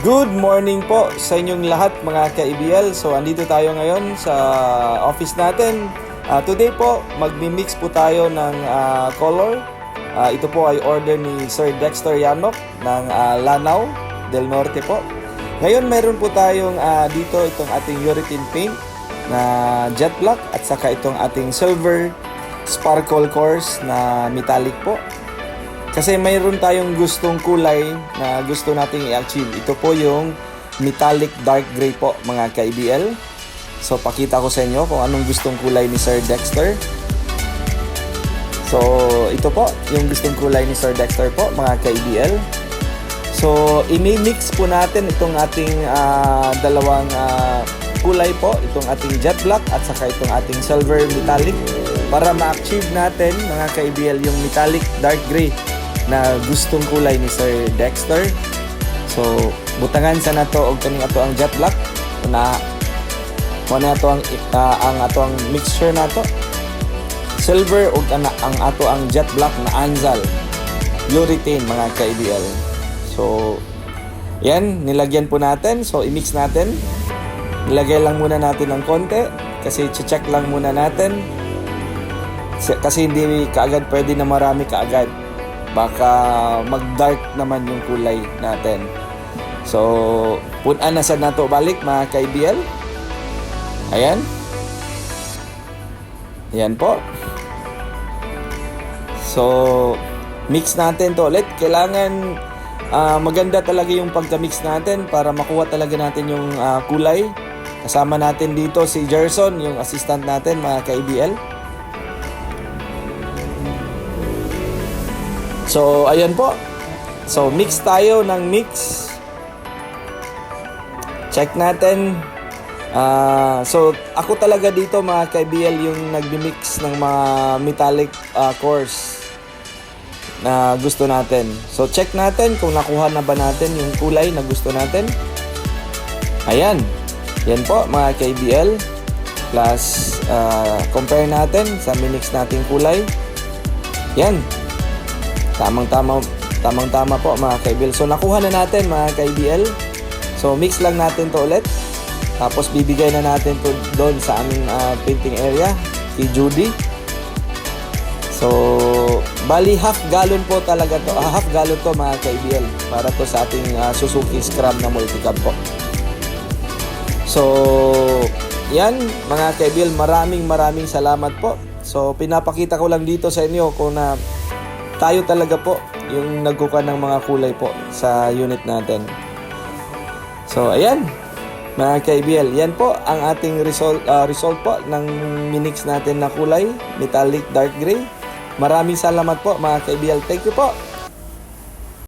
Good morning po sa inyong lahat mga ka-EBL. So andito tayo ngayon sa office natin. Today po magmi-mix po tayo ng color. Ito po ay order ni Sir Dexter Yanok ng Lanao del Norte po. Ngayon meron po tayong dito itong ating urethane paint na jet black at saka itong ating silver sparkle course na metallic po. Kasi mayroon tayong gustong kulay na gusto nating i-achieve. Ito po yung metallic dark gray po mga ka-EBL. So pakita ko sa inyo kung anong gustong kulay ni Sir Dexter. So ito po yung gustong kulay ni Sir Dexter po mga ka-EBL. So i-mix po natin itong ating dalawang kulay po. Itong ating jet black at saka itong ating silver metallic. Para ma-achieve natin mga ka-EBL yung metallic dark gray na gustong kulay ni Sir Dexter. So butangan sa nato og kaning ato ang jet black na ato ang ato ang mixture nato silver ug ang ato ang jet black na anzal urethane mga ka-EBL. So yan, nilagyan po natin. So i-mix natin. Nilagay lang muna natin ng konti kasi check lang muna natin kasi hindi kaagad pwede na marami kaagad. Baka mag-dark naman yung kulay natin. So, punan na sa nato balik mga ka-EBL. Ayan. Ayan po. So, mix natin to ulit. Kailangan maganda talaga yung pagka-mix natin para makuha talaga natin yung kulay. Kasama natin dito si Gerson, yung assistant natin mga ka-EBL. So, ayan po. So, mix tayo ng mix. Check natin. So, ako talaga dito mga ka-EBL yung nagbi-mix ng mga metallic cores na gusto natin. So, check natin kung nakuha na ba natin yung kulay na gusto natin. Ayan. Yan po mga ka-EBL. Plus, compare natin sa minix nating kulay. Yan. Tamang-tama po mga ka-EBL. So nakuha na natin mga ka-EBL. So mix lang natin to ulit. Tapos bibigay na natin to doon sa aming painting area kay Judy. So bali half gallon po talaga to. Half gallon to mga ka-EBL para to sa ating Suzuki Scrum na multicab po. So yan mga ka-EBL, maraming salamat po. So pinapakita ko lang dito sa inyo kung na tayo talaga po yung nagkuka ng mga kulay po sa unit natin. So ayan mga ka-EBL, yan po ang ating result po ng minix natin na kulay metallic dark gray. Maraming salamat po mga ka-EBL. Thank you po.